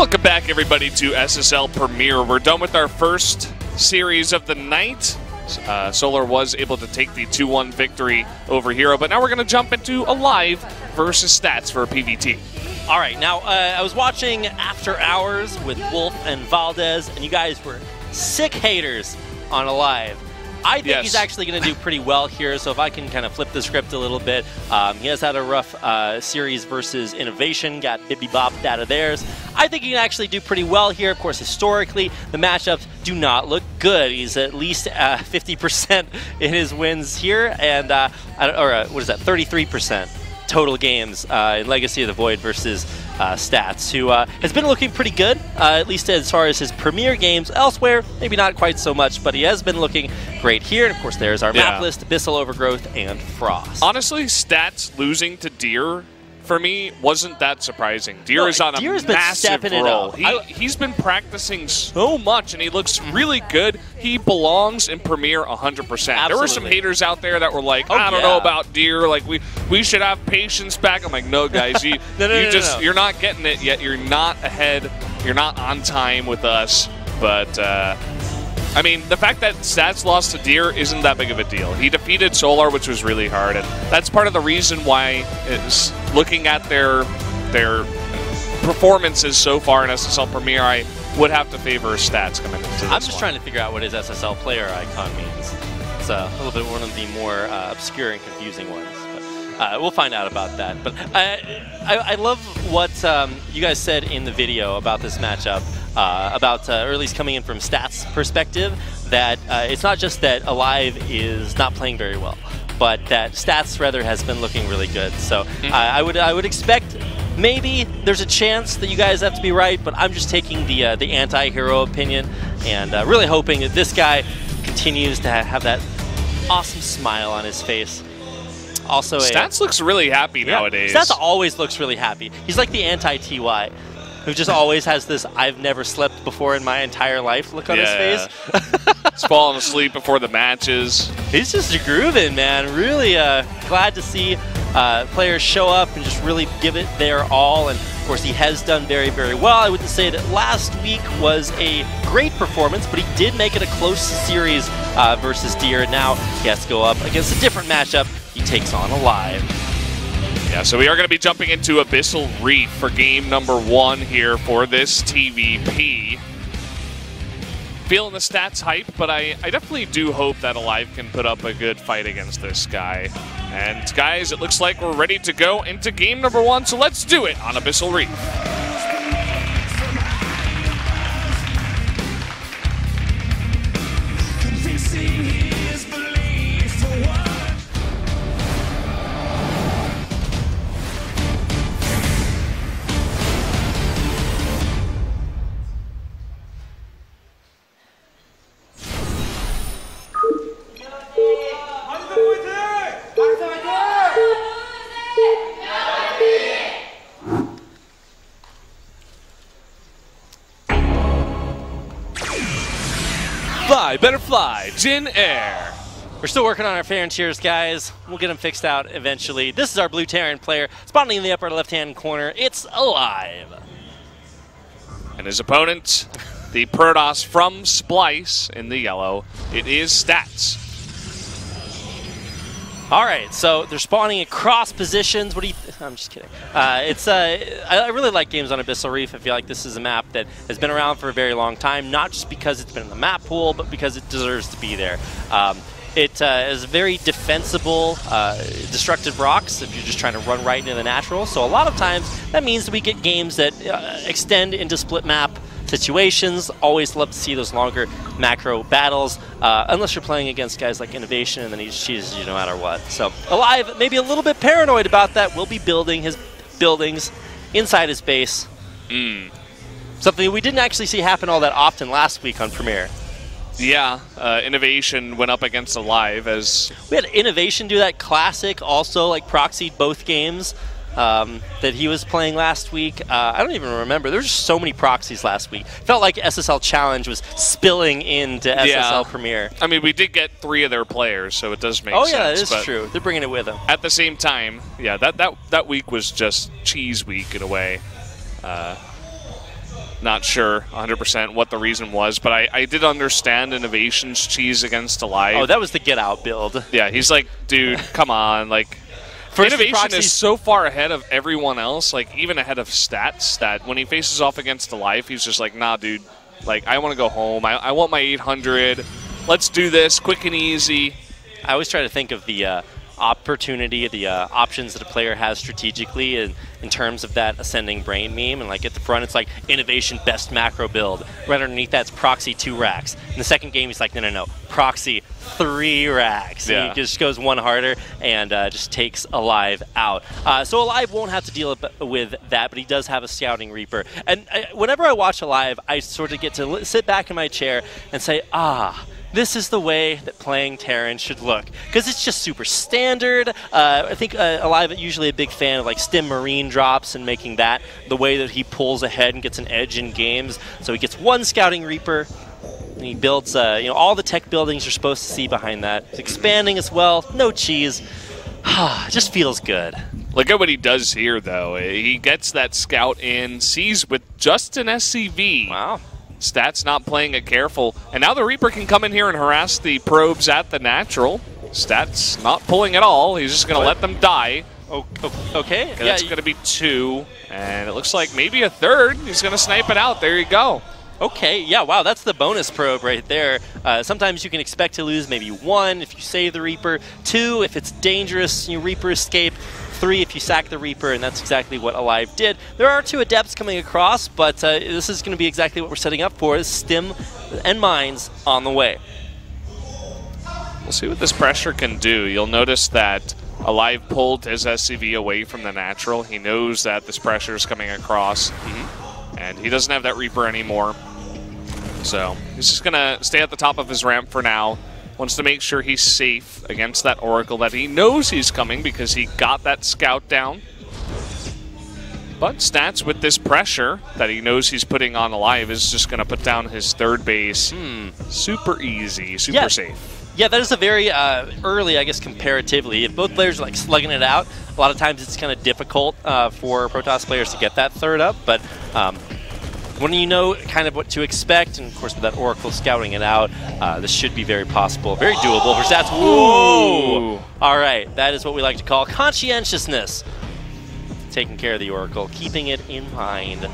Welcome back, everybody, to SSL Premier. We're done with our first series of the night. Solar was able to take the 2-1 victory over Hero, but now we're going to jump into aLive versus Stats for a PVT. All right, now I was watching After Hours with Wolf and Valdez, and you guys were sick haters on aLive. I think he's actually going to do pretty well here, so if I can kind of flip the script a little bit. He has had a rough series versus Innovation, got bibby-bopped out of theirs. I think he can actually do pretty well here. Of course, historically, the matchups do not look good. He's at least 50% in his wins here, and, what is that, 33% total games in Legacy of the Void versus Stats, who has been looking pretty good, at least as far as his Premier games. Elsewhere, maybe not quite so much, but he has been looking great here. And of course, there's our map list: Abyssal Overgrowth and Frost. Honestly, Stats losing to Deer, for me, wasn't that surprising. Deer is on a massive roll. He's been practicing so much, and he looks really good. He belongs in Premier 100%. Absolutely. There were some haters out there that were like, I don't know about Deer. Like, we should have patience back. I'm like, no, guys. You're not getting it yet. You're not ahead. You're not on time with us. But, I mean, the fact that Stats lost to Deer isn't that big of a deal. He defeated Solar, which was really hard, and that's part of the reason why is looking at their performances so far in SSL Premier, I would have to favor Stats coming into this. I'm just trying to figure out what his SSL player icon means. It's a little bit one of the more obscure and confusing ones. But we'll find out about that. But I love what you guys said in the video about this matchup. About, or at least coming in from Stats' perspective, that it's not just that aLive is not playing very well, but that Stats rather has been looking really good. So I would expect maybe there's a chance that you guys have to be right, but I'm just taking the anti-hero opinion and really hoping that this guy continues to have that awesome smile on his face. Also, Stats looks really happy nowadays. Stats always looks really happy. He's like the anti-TY, who just always has this "I've never slept before in my entire life" look on his face. He's falling asleep before the matches. He's just grooving, man. Really glad to see players show up and just really give it their all. And of course, he has done very, very well. I wouldn't say that last week was a great performance, but he did make it a close series versus Deer. Now he has to go up against a different matchup. He takes on aLive. Yeah, so we are going to be jumping into Abyssal Reef for game number 1 here for this TVP. Feeling the Stats hype, but I definitely do hope that aLive can put up a good fight against this guy. And guys, it looks like we're ready to go into game number 1, so let's do it on Abyssal Reef. Fly, better fly, Jin Air. We're still working on our fair and cheers, guys. We'll get them fixed out eventually. This is our blue Terran player. Spawning in the upper left-hand corner, it's aLive. And his opponent, the Protoss from Splice in the yellow, it is Stats. All right, so they're spawning across positions. What do you? I'm just kidding. I really like games on Abyssal Reef. I feel like this is a map that has been around for a very long time, not just because it's been in the map pool, but because it deserves to be there. It is very defensible, destructive rocks if you're just trying to run right into the natural. So a lot of times that means that we get games that extend into split map situations. Always love to see those longer macro battles, unless you're playing against guys like Innovation and then he just cheeses you no matter what. So aLive, maybe a little bit paranoid about that. Will be building his buildings inside his base. Something we didn't actually see happen all that often last week on Premier. Yeah, Innovation went up against aLive as... We had Innovation do that classic, also like proxied both games. that he was playing last week. I don't even remember. There were just so many proxies last week. Felt like SSL Challenge was spilling into SSL Premier. I mean, we did get 3 of their players, so it does make sense. Oh yeah, that is true. They're bringing it with them. At the same time, yeah, that week was just cheese week in a way. Not sure 100% what the reason was, but I did understand Innovation's cheese against aLive. Oh, that was the get out build. Yeah, he's like, dude, come on. Like, Innovation is so far ahead of everyone else, like even ahead of Stats, that when he faces off against aLive, he's just like, nah, dude. Like, I want to go home. I want my 800. Let's do this quick and easy. I always try to think of the opportunity, the options that a player has strategically in terms of that ascending brain meme. And like at the front, it's like Innovation best macro build. Right underneath that's Proxy 2 racks. In the second game, he's like, no, Proxy 3 racks. Yeah. He just goes one harder and just takes aLive out. So aLive won't have to deal with that, but he does have a Scouting Reaper. And whenever I watch aLive, I sort of get to sit back in my chair and say, this is the way that playing Terran should look, because it's just super standard. I think aLive usually a big fan of like Stim Marine drops and making that the way that he pulls ahead and gets an edge in games. So he gets one Scouting Reaper, and he builds all the tech buildings you're supposed to see behind that. He's expanding as well, no cheese. Just feels good. Look at what he does here, though. He gets that scout in, sees with just an SCV. Wow. Stats not playing it careful. And now the Reaper can come in here and harass the probes at the natural. Stats not pulling at all. He's just going to let them die. Okay. That's going to be 2. And it looks like maybe a 3rd. He's going to snipe it out. There you go. Okay, yeah, wow, that's the bonus probe right there. Sometimes you can expect to lose maybe 1 if you save the Reaper, 2 if it's dangerous, Reaper escape, 3 if you sack the Reaper, and that's exactly what aLive did. There are 2 Adepts coming across, but this is going to be exactly what we're setting up for, is Stim and Mines on the way. We'll see what this pressure can do. You'll notice that aLive pulled his SCV away from the natural. He knows that this pressure is coming across, and he doesn't have that Reaper anymore. So he's just going to stay at the top of his ramp for now. Wants to make sure he's safe against that Oracle that he knows he's coming because he got that scout down. But Stats, with this pressure that he knows he's putting on aLive, is just going to put down his 3rd base. Super easy, super safe. Yeah, that is a very early, I guess, comparatively. If both players are like slugging it out, a lot of times it's kind of difficult for Protoss players to get that 3rd up. But when you know kind of what to expect, and of course with that Oracle scouting it out, this should be very possible, very doable for Stats. Whoa! All right, that is what we like to call conscientiousness. Taking care of the Oracle, keeping it in mind.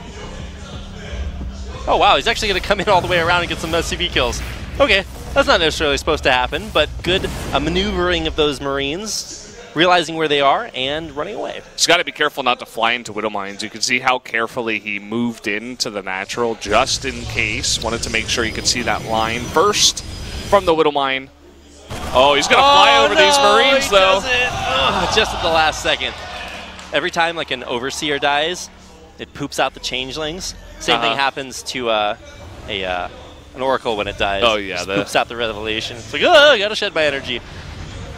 Oh wow, he's actually going to come in all the way around and get some SCV kills. Okay, that's not necessarily supposed to happen, but good maneuvering of those Marines, realizing where they are and running away. He's got to be careful not to fly into Widow Mines. You can see how carefully he moved into the natural just in case. Wanted to make sure you could see that line first from the Widow Mine. Oh, he's going to fly over these Marines, though. Just at the last second. Every time like an Overseer dies, it poops out the Changelings. Same thing happens to an Oracle when it dies. Oh, yeah. It poops out the Revelation. It's like, oh, I got to shed my energy.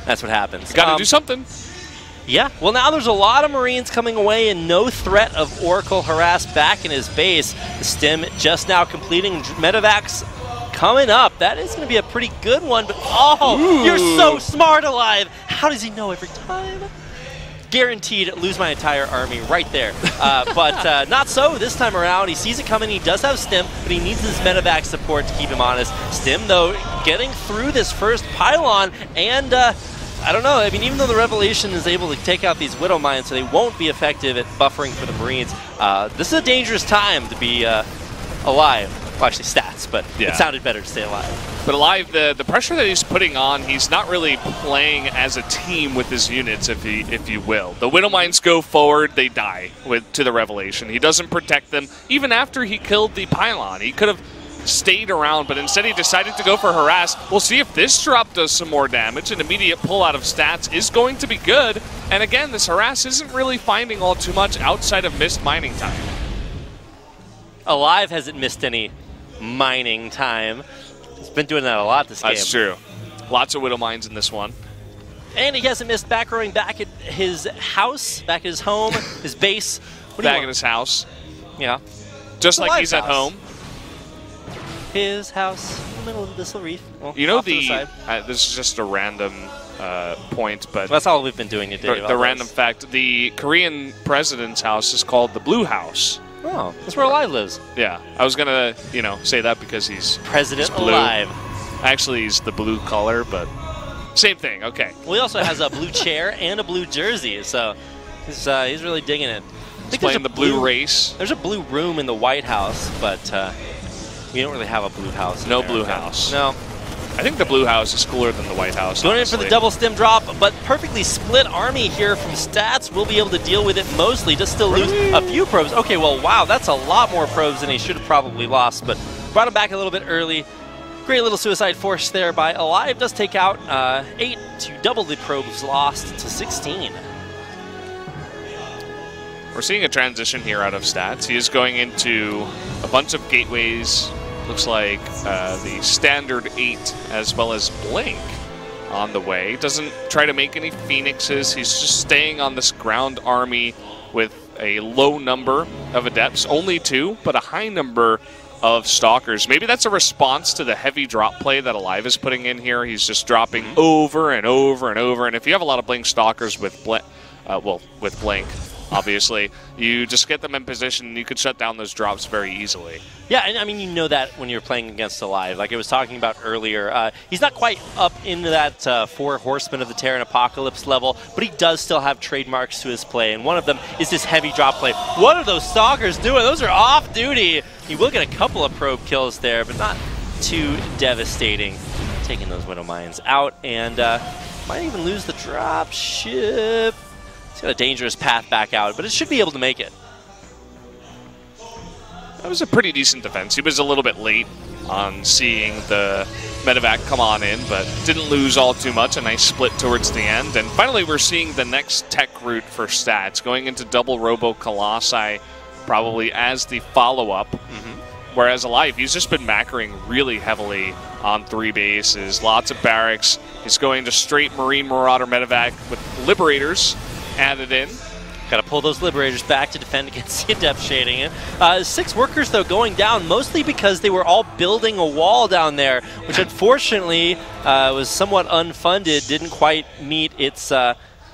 That's what happens. Got to do something. Yeah. Well, now there's a lot of Marines coming away and no threat of Oracle harass back in his base. The Stim just now completing Medevacs coming up. That is going to be a pretty good one. But, you're so smart, aLive. How does he know every time? Guaranteed lose my entire army right there. But not so this time around. He sees it coming. He does have Stim, but he needs this medevac support to keep him honest. Stim, though, getting through this first pylon, and I don't know. I mean, even though the Revelation is able to take out these Widow Mines, so they won't be effective at buffering for the Marines, this is a dangerous time to be aLive. Well, actually, Stats, but it sounded better to stay alive. But aLive, the pressure that he's putting on, he's not really playing as a team with his units, if you will. The Widow Mines go forward, they die to the Revelation. He doesn't protect them. Even after he killed the pylon, he could have stayed around, but instead he decided to go for harass. We'll see if this drop does some more damage. An immediate pull out of Stats is going to be good. And again, this harass isn't really finding all too much outside of missed mining time. aLive hasn't missed any mining time. He's been doing that a lot this game. That's true. Lots of Widow Mines in this one. And he hasn't missed back rowing back at his house, back at his home, his base. Back at his house. Yeah. Just like he's at home. His house in the middle of this reef. Well, you know, this is just a random point, but that's all we've been doing today. The random fact: the Korean president's house is called the Blue House. Oh, that's where aLive lives. Yeah, I was gonna, you know, say that because he's President blue. aLive. Actually, he's the blue color, but same thing. Okay. Well, he also has a blue chair and a blue jersey, so he's really digging it. He's playing the blue race. There's a blue room in the White House, but we don't really have a blue house. No blue house. No. I think the blue house is cooler than the White House. Going in for the double stim drop, but perfectly split army here from Stats. Will be able to deal with it mostly. Just still lose a few probes. Okay, well, wow, that's a lot more probes than he should have probably lost, but brought him back a little bit early. Great little suicide force there by aLive. Does take out 8 to double the probes lost to 16. We're seeing a transition here out of Stats. He is going into a bunch of gateways. Looks like the standard 8 as well as Blink on the way. Doesn't try to make any Phoenixes. He's just staying on this ground army with a low number of Adepts. Only 2, but a high number of Stalkers. Maybe that's a response to the heavy drop play that aLive is putting in here. He's just dropping over and over and over. And if you have a lot of Blink Stalkers with Blink, obviously, you just get them in position and you could shut down those drops very easily. Yeah, and I mean, you know that when you're playing against aLive. Like I was talking about earlier, he's not quite up into that 4 Horsemen of the Terran Apocalypse level, but he does still have trademarks to his play, and one of them is this heavy drop play. What are those Stalkers doing? Those are off duty. He will get a couple of probe kills there, but not too devastating. Taking those Widow Mines out, and might even lose the drop ship. It's got a dangerous path back out, but it should be able to make it. That was a pretty decent defense. He was a little bit late on seeing the medevac come on in, but didn't lose all too much. A nice split towards the end. And finally, we're seeing the next tech route for Stats, going into double Robo Colossi probably as the follow-up. Whereas aLive, he's just been macroing really heavily on 3 bases. Lots of barracks. He's going to straight Marine Marauder medevac with Liberators added in. Got to pull those Liberators back to defend against the Adept shading. 6 workers, though, going down, mostly because they were all building a wall down there, which unfortunately was somewhat unfunded, didn't quite meet its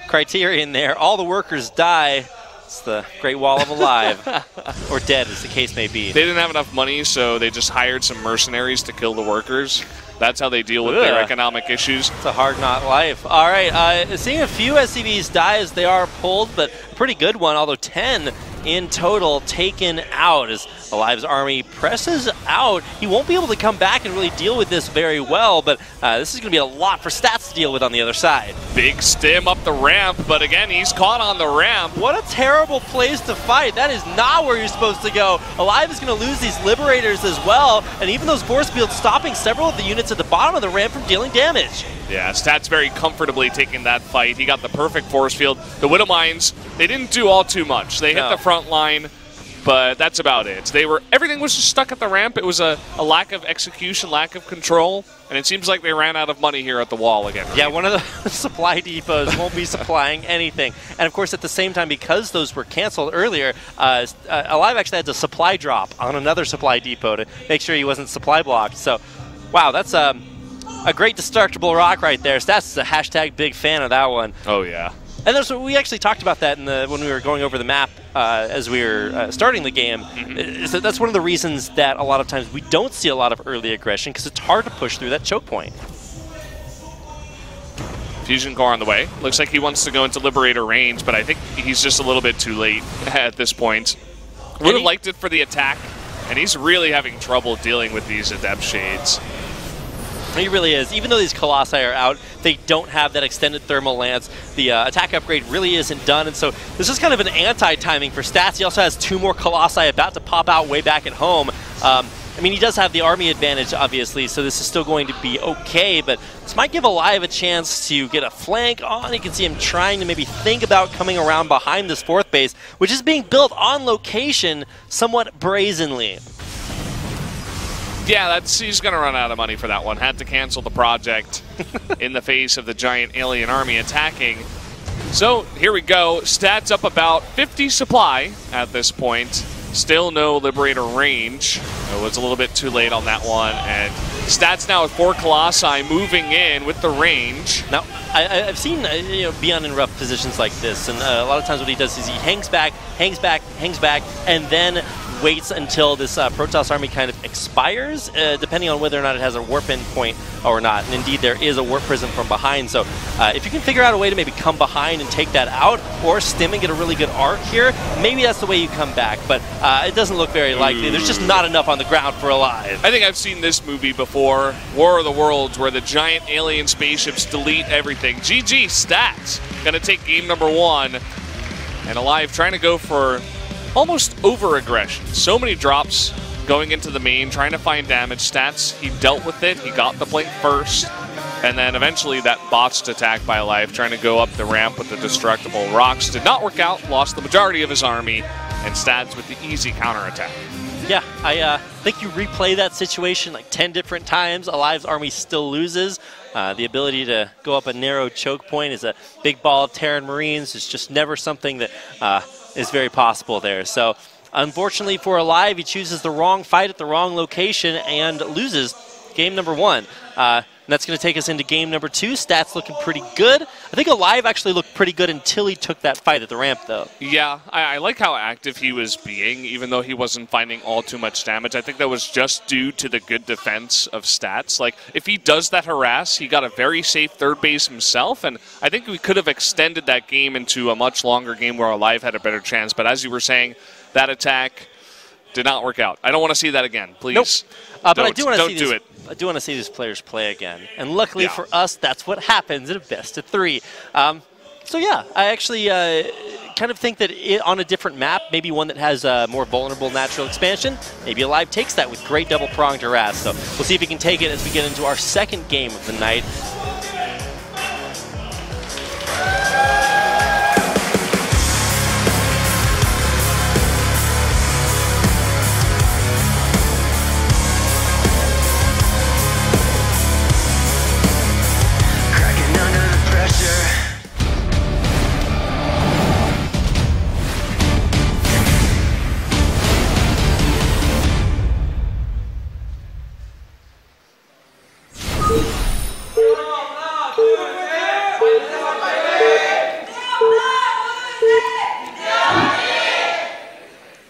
criterion there. All the workers die. It's the Great Wall of aLive. Or dead, as the case may be. They didn't have enough money, so they just hired some mercenaries to kill the workers. That's how they deal with their economic issues. It's a hard not life. All right, seeing a few SCVs die as they are pulled, but a pretty good one, although 10 in total taken out as aLive's army presses out. He won't be able to come back and really deal with this very well, but this is going to be a lot for Stats to deal with on the other side. Big stim up the ramp, but again, he's caught on the ramp. What a terrible place to fight. That is not where you're supposed to go. aLive is going to lose these Liberators as well, and even those force fields stopping several of the units at the bottom of the ramp from dealing damage. Yeah, Stats very comfortably taking that fight. He got the perfect force field. The Widow Mines, they didn't do all too much. They hit the front line, but that's about it. Everything was just stuck at the ramp. It was a lack of execution, lack of control, and it seems like they ran out of money here at the wall again. Yeah, one of the supply depots won't be supplying anything. And of course, at the same time, because those were canceled earlier, aLive actually had to supply drop on another supply depot to make sure he wasn't supply blocked. So, wow, that's a great destructible rock right there. Stats is a hashtag big fan of that one. Oh, yeah. And we actually talked about that when we were going over the map as we were starting the game. So that's one of the reasons that a lot of times we don't see a lot of early aggression, because it's hard to push through that choke point. Fusion core on the way. Looks like he wants to go into Liberator range, but I think he's just a little bit too late at this point. Would have liked it for the attack, and he's really having trouble dealing with these Adept Shades. He really is. Even though these Colossi are out, they don't have that extended thermal lance. The attack upgrade really isn't done, and so this is kind of an anti-timing for Stats. He also has 2 more Colossi about to pop out way back at home. I mean, he does have the army advantage, obviously, so this is still going to be okay, but this might give aLive a chance to get a flank on. You can see him trying to maybe think about coming around behind this 4th base, which is being built on location somewhat brazenly. Yeah, he's going to run out of money for that one. Had to cancel the project in the face of the giant alien army attacking. So here we go. Stats up about 50 supply at this point. Still no Liberator range. It was a little bit too late on that one, and Stats now with 4 Colossi moving in with the range. Now, I've seen Beyond in rough positions like this, and a lot of times what he does is he hangs back, and then waits until this Protoss army kind of expires, depending on whether or not it has a warp end point or not. And indeed, there is a warp prism from behind. So if you can figure out a way to maybe come behind and take that out, or stim and get a really good arc here, maybe that's the way you come back. But it doesn't look very likely. There's just not enough on the ground for aLive. I think I've seen this movie before, War of the Worlds, where the giant alien spaceships delete everything. GG Stats gonna take game number 1, and aLive trying to go for almost over-aggression. So many drops going into the main, trying to find damage. Stats, he dealt with it. He got the plate first. And then eventually that botched attack by aLive, trying to go up the ramp with the destructible rocks. Did not work out, lost the majority of his army, and Stats with the easy counterattack. Yeah, I think you replay that situation like 10 different times. aLive's army still loses. The ability to go up a narrow choke point is a big ball of Terran Marines. It's just never something that is very possible there. So unfortunately for aLive, he chooses the wrong fight at the wrong location and loses game number 1. And that's going to take us into game number 2. Stats looking pretty good. I think aLive actually looked pretty good until he took that fight at the ramp, though. Yeah, I like how active he was being, even though he wasn't finding all too much damage. I think that was just due to the good defense of Stats. Like, if he does that harass, he got a very safe third base himself, and I think we could have extended that game into a much longer game where aLive had a better chance. But as you were saying, that attack did not work out. I don't want to see that again, please. Nope. But I do want to see do it. I do want to see these players play again. And luckily for us, that's what happens in a best of 3. So yeah, I actually kind of think that on a different map, maybe one that has a more vulnerable natural expansion, maybe aLive takes that with great double-pronged harass. So we'll see if he can take it as we get into our second game of the night.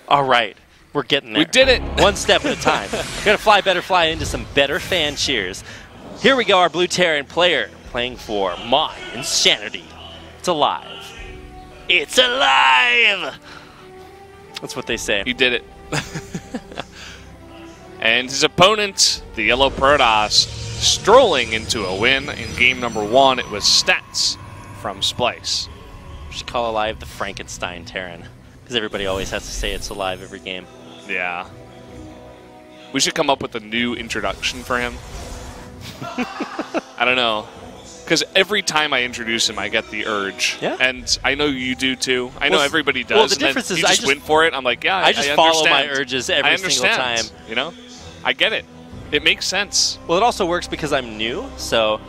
All right, we're getting there. We did it. One step at a time. We're going to fly better, fly into some better fan cheers. Here we go, our Blue Terran player playing for my insanity. It's aLive. It's aLive! That's what they say. He did it. And his opponent, the Yellow Protoss, strolling into a win in game number 1. It was Stats from Splice. We should call aLive the Frankenstein Terran, because everybody always has to say it's aLive every game. Yeah. We should come up with a new introduction for him. I don't know. Because every time I introduce him, I get the urge. Yeah. And I know you do too. I know everybody does. Well, the difference is you just went for it. I'm like, yeah, I just follow my urges every single time. You know? I get it. It makes sense. Well, it also works because I'm new, so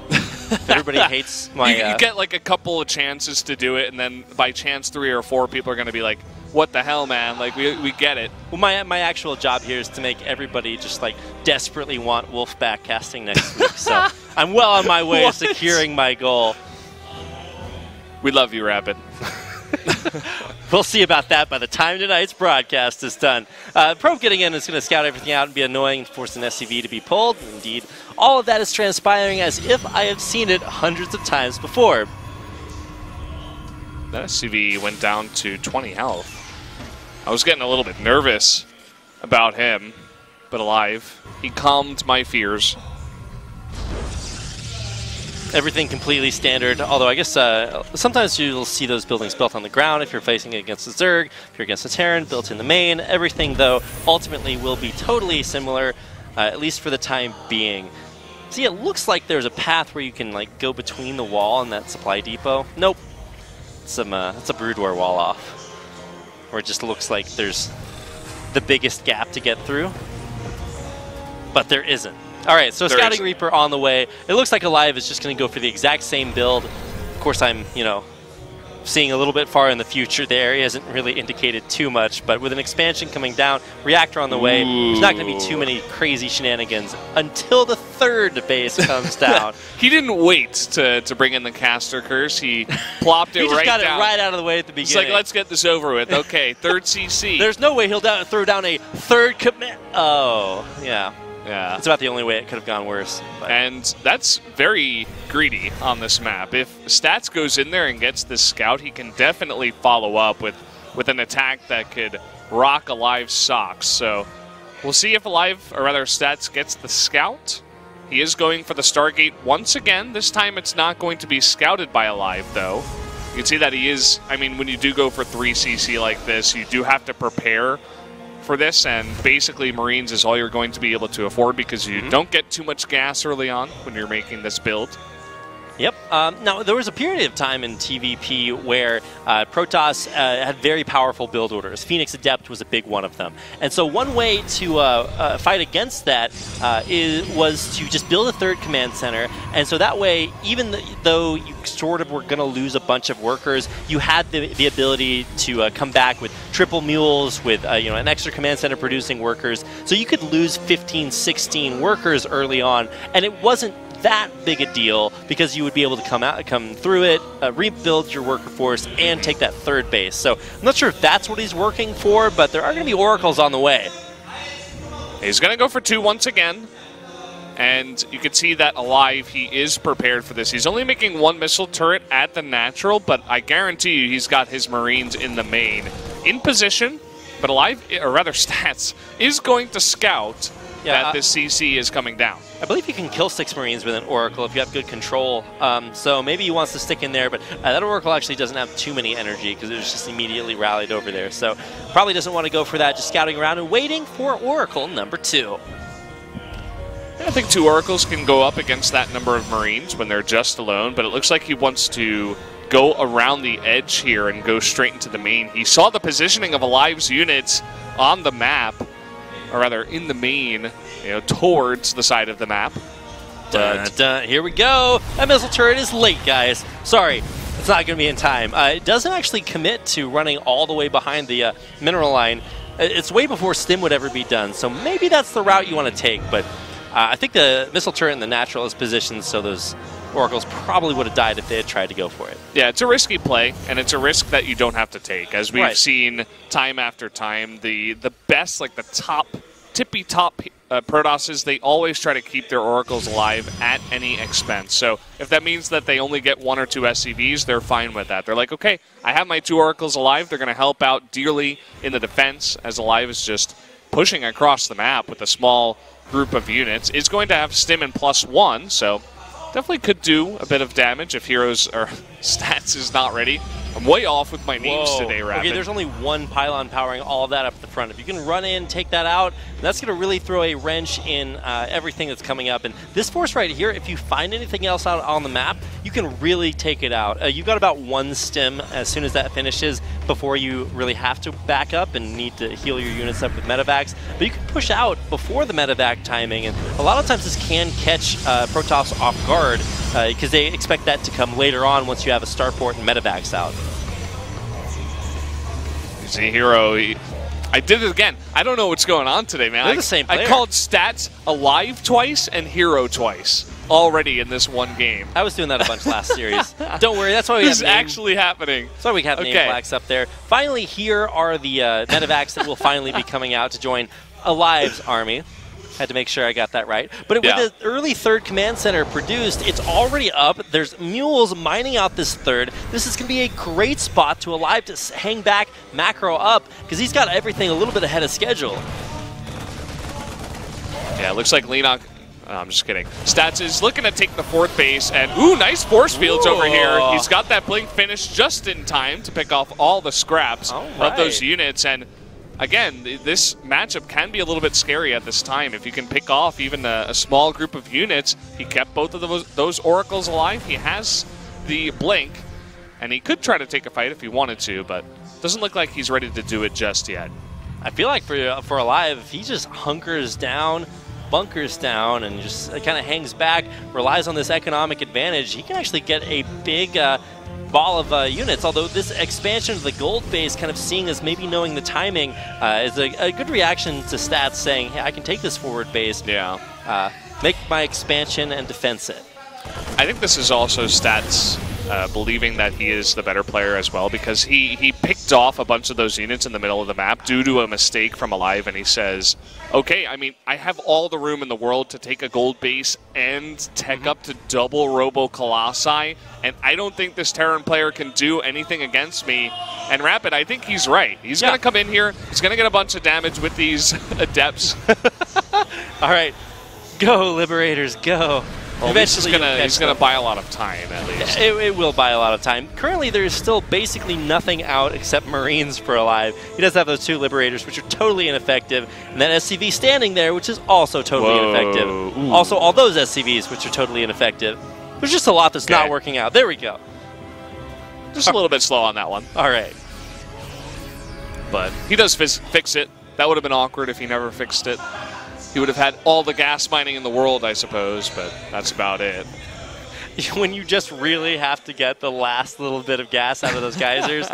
everybody hates my... You get like a couple of chances to do it, and then by chance 3 or 4 people are going to be like, what the hell, man? Like, we get it. Well, my actual job here is to make everybody just, like, desperately want Wolf back casting next week. So I'm well on my way to securing my goal. We love you, Rabbit. We'll see about that by the time tonight's broadcast is done. Probe getting in is going to scout everything out and be annoying, force an SCV to be pulled. Indeed, all of that is transpiring as if I have seen it hundreds of times before. That SCV went down to 20 health. I was getting a little bit nervous about him, but aLive. He calmed my fears. Everything completely standard, although I guess sometimes you'll see those buildings built on the ground if you're facing against a Zerg, if you're against a Terran, built in the main. Everything, though, ultimately will be totally similar, at least for the time being. See, it looks like there's a path where you can like go between the wall and that supply depot. Nope. It's a Brood War wall off, where it just looks like there's the biggest gap to get through, but there isn't. All right, so Scouting Reaper on the way. It looks like aLive is just going to go for the exact same build. Of course, I'm, seeing a little bit far in the future there. He hasn't really indicated too much, but with an expansion coming down, reactor on the way, there's not going to be too many crazy shenanigans until the third base comes down. He didn't wait to bring in the caster curse. He plopped it he just right got down. it right out of the way at the beginning. It's like, let's get this over with. Okay, third CC. There's no way he'll throw down a third command. Oh, yeah. Yeah. It's about the only way it could have gone worse. But. And that's very greedy on this map. If Stats goes in there and gets this scout, he can definitely follow up with an attack that could rock aLive's socks. So we'll see if aLive, or rather Stats, gets the scout. He is going for the Stargate once again. This time it's not going to be scouted by aLive, though. You can see that he is, I mean, when you do go for 3cc like this, you do have to prepare for this, and basically Marines is all you're going to be able to afford because you don't get too much gas early on when you're making this build. Yep. Now, there was a period of time in TVP where Protoss had very powerful build orders. Phoenix Adept was a big one of them. And so one way to fight against that was to just build a third command center. And so that way, even though you sort of were going to lose a bunch of workers, you had the ability to come back with triple mules, with an extra command center producing workers. So you could lose 15, 16 workers early on, and it wasn't that big a deal because you would be able to come through it, rebuild your worker force, and take that third base. So I'm not sure if that's what he's working for, but there are going to be oracles on the way. He's going to go for 2 once again. And you can see that aLive, he is prepared for this. He's only making 1 missile turret at the natural, but I guarantee you he's got his Marines in the main in position. But aLive, or rather Stats, is going to scout that this CC is coming down. I believe you can kill 6 Marines with an Oracle if you have good control. So maybe he wants to stick in there, but that Oracle actually doesn't have too many energy because it was just immediately rallied over there. So probably doesn't want to go for that, just scouting around and waiting for Oracle number 2. I think 2 Oracles can go up against that number of Marines when they're just alone, but it looks like he wants to go around the edge here and go straight into the main. He saw the positioning of aLive's units on the map, or rather in the main, towards the side of the map. Dun, dun, here we go. That missile turret is late, guys. Sorry, it's not going to be in time. It doesn't actually commit to running all the way behind the mineral line. It's way before stim would ever be done, so maybe that's the route you want to take, but I think the missile turret in the natural is positioned so those Oracles probably would have died if they had tried to go for it. Yeah, it's a risky play, and it's a risk that you don't have to take. As we've seen time after time, the best, like the tippy-top Protosses, they always try to keep their Oracles alive at any expense. So if that means that they only get 1 or 2 SCVs, they're fine with that. They're like, okay, I have my 2 Oracles alive. They're going to help out dearly in the defense, as aLive is just pushing across the map with a small group of units. Is going to have stim and +1, so definitely could do a bit of damage if Heroes or Stats is not ready. I'm way off with my names today, Rapid. Okay, there's only 1 pylon powering all of that up at the front. If you can run in, take that out, that's going to really throw a wrench in everything that's coming up. And this force right here, if you find anything else out on the map, you can really take it out. You've got about 1 stim as soon as that finishes before you really have to back up and need to heal your units up with medevacs. But you can push out before the medevac timing, and a lot of times this can catch Protoss off guard because they expect that to come later on once you have a starport and medevacs out. You see Hero, I did it again. I don't know what's going on today, man. They're the same player. I called Stats aLive twice and Hero twice already in this one game. I was doing that a bunch last series. Don't worry, that's why we have This is actually happening. That's why we have name plaques up there. Finally, here are the medevacs that will finally be coming out to join aLive's army. Had to make sure I got that right. But with the early 3rd command center produced, it's already up. There's mules mining out this 3rd. This is going to be a great spot to aLive to hang back, macro up, because he's got everything a little bit ahead of schedule. Yeah, it looks like Leenock... Oh, I'm just kidding. Stats is looking to take the 4th base, and ooh, nice force fields over here. He's got that blink finish just in time to pick off all the scraps of those units, and again, this matchup can be a little bit scary at this time. If you can pick off even a small group of units, he kept both of those Oracles alive. He has the blink, and he could try to take a fight if he wanted to, but doesn't look like he's ready to do it just yet. I feel like for aLive, if he just hunkers down, bunkers down, and just kind of hangs back, relies on this economic advantage, he can actually get a big ball of units, although this expansion of the gold base, kind of seeing as maybe knowing the timing, is a good reaction to Stats saying, hey, I can take this forward base, make my expansion and defense it. I think this is also Stats believing that he is the better player as well, because he picked off a bunch of those units in the middle of the map due to a mistake from aLive, and he says, okay, I mean, I have all the room in the world to take a gold base and tech up to double Robo Colossi, and I don't think this Terran player can do anything against me. And Rapid, I think he's right. He's going to come in here, he's going to get a bunch of damage with these Adepts. All right, go, Liberators, go. Well, eventually he's gonna buy a lot of time, at least. It will buy a lot of time. Currently, there's still basically nothing out except Marines for aLive. He does have those 2 Liberators, which are totally ineffective, and that SCV standing there, which is also totally ineffective. Ooh. Also, all those SCVs, which are totally ineffective. There's just a lot that's not working out. There we go. Just a little bit slow on that one. All right. But he does fix it. That would have been awkward if he never fixed it. He would have had all the gas mining in the world, I suppose, but that's about it. When you just really have to get the last little bit of gas out of those geysers.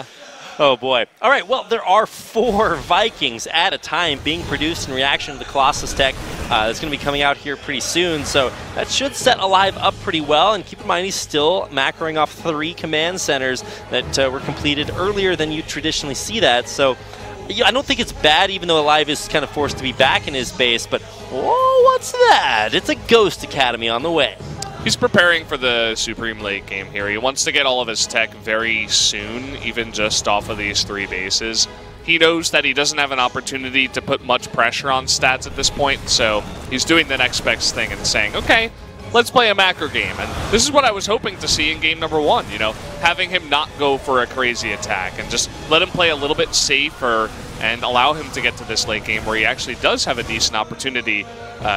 Oh, boy. All right, well, there are 4 Vikings at a time being produced in reaction to the Colossus tech. That's going to be coming out here pretty soon, so that should set aLive up pretty well. And keep in mind, he's still macroing off 3 command centers that were completed earlier than you traditionally see that, so I don't think it's bad, even though aLive is kind of forced to be back in his base, but oh, what's that? It's a Ghost Academy on the way. He's preparing for the Supreme late game here. He wants to get all of his tech very soon, even just off of these 3 bases. He knows that he doesn't have an opportunity to put much pressure on Stats at this point, so he's doing the next best thing and saying, okay, let's play a macro game. And this is what I was hoping to see in game number 1, you know, having him not go for a crazy attack and just let him play a little bit safer and allow him to get to this late game where he actually does have a decent opportunity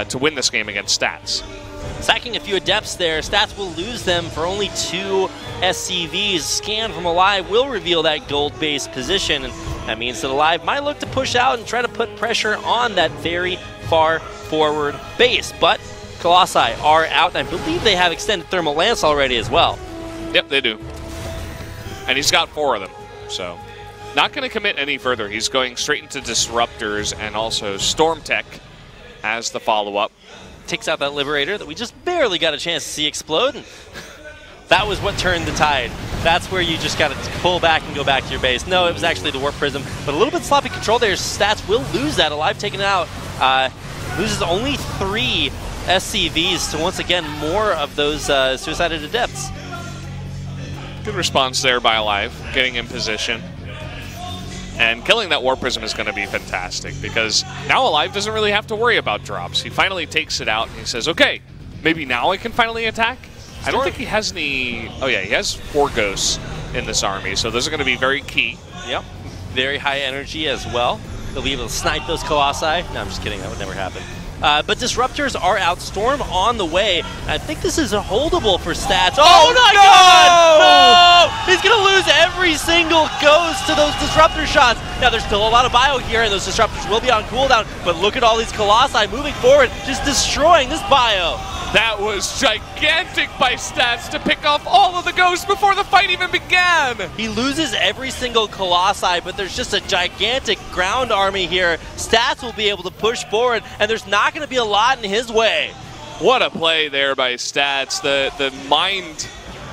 to win this game against Stats. Sacking a few Adepts there, Stats will lose them for only 2 SCVs. Scan from aLive will reveal that gold base position, and that means that aLive might look to push out and try to put pressure on that very far forward base. But Colossi are out, and I believe they have extended Thermal Lance already as well. Yep, they do. And he's got 4 of them, so not going to commit any further. He's going straight into Disruptors and also Storm Tech as the follow-up. Takes out that Liberator that we just barely got a chance to see explode. And that was what turned the tide. That's where you just got to pull back and go back to your base. No, it was actually the Warp Prism, but a little bit sloppy control there. Stats will lose that. aLive taken out. Loses only 3 SCVs, so once again, more of those suicided Adepts. Good response there by aLive, getting in position. And killing that Warp Prism is going to be fantastic, because now aLive doesn't really have to worry about drops. He finally takes it out and he says, okay, maybe now I can finally attack? I don't think he has any... Oh yeah, he has 4 Ghosts in this army, so those are going to be very key. Yep, very high energy as well. He'll be able to snipe those Colossi. No, I'm just kidding, that would never happen. But Disruptors are out. Storm on the way. I think this is a holdable for Stats. Oh my God! No! He's going to lose every single Ghost to those Disruptor shots. Now, there's still a lot of bio here, and those Disruptors will be on cooldown, but look at all these Colossi moving forward, just destroying this bio. That was gigantic by Stats to pick off all of the Ghosts before the fight even began. He loses every single Colossi, but there's just a gigantic ground army here. Stats will be able to push forward, and there's not going to be a lot in his way. What a play there by Stats. The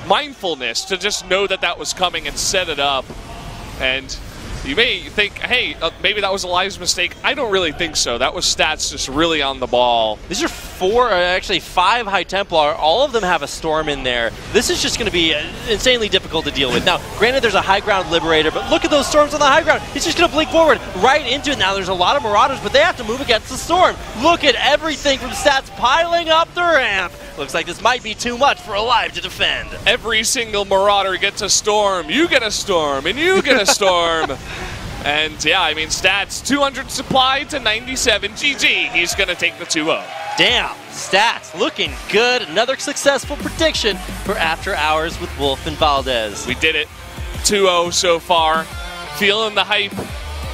mindfulness to just know that that was coming and set it up. And you may think, hey, maybe that was aLive's mistake. I don't really think so. That was Stats just really on the ball. These are 4, actually 5 High Templar. All of them have a Storm in there. This is just going to be insanely difficult to deal with. Now, granted, there's a high ground Liberator, but look at those Storms on the high ground. He's just going to blink forward right into it. Now, there's a lot of Marauders, but they have to move against the Storm. Look at everything from Stats piling up the ramp. Looks like this might be too much for aLive to defend. Every single Marauder gets a Storm. You get a Storm, and you get a Storm. And yeah, I mean, Stats 200 supply to 97. GG. He's going to take the 2-0. Damn, Stats looking good. Another successful prediction for After Hours with Wolf and Valdez. We did it. 2-0 so far. Feeling the hype.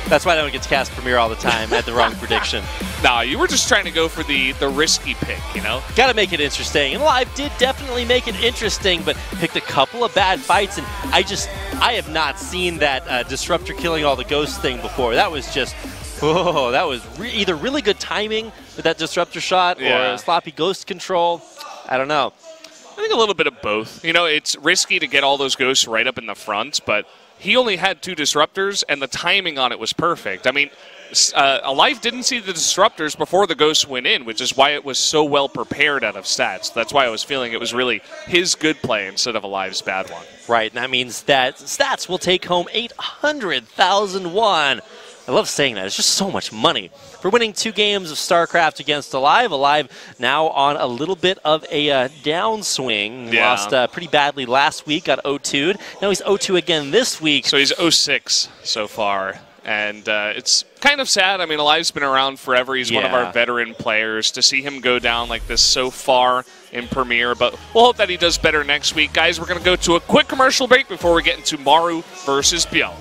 That's why I don't get to cast Premiere all the time. I had the wrong prediction. Nah, you were just trying to go for the risky pick, you know? Got to make it interesting. And aLive did definitely make it interesting, but picked a couple of bad fights, and I have not seen that Disruptor killing all the ghosts thing before. That was just, whoa, that was either really good timing with that Disruptor shot or sloppy ghost control. I don't know. I think a little bit of both. You know, it's risky to get all those ghosts right up in the front, but he only had 2 Disruptors, and the timing on it was perfect. I mean, aLive didn't see the Disruptors before the ghosts went in, which is why it was so well prepared out of stats. That's why I was feeling it was really his good play instead of aLive's bad one. Right, and that means that stats will take home 800,000 won. I love saying that. It's just so much money. For winning 2 games of StarCraft against aLive, aLive now on a little bit of a downswing. Yeah. Lost pretty badly last week, got 0-2'd. Now he's 0-2 again this week. So he's 0-6 so far. And it's kind of sad. I mean, aLive's been around forever. He's one of our veteran players. To see him go down like this so far in Premier, but we'll hope that he does better next week. Guys, we're going to go to a quick commercial break before we get into Maru versus Biel.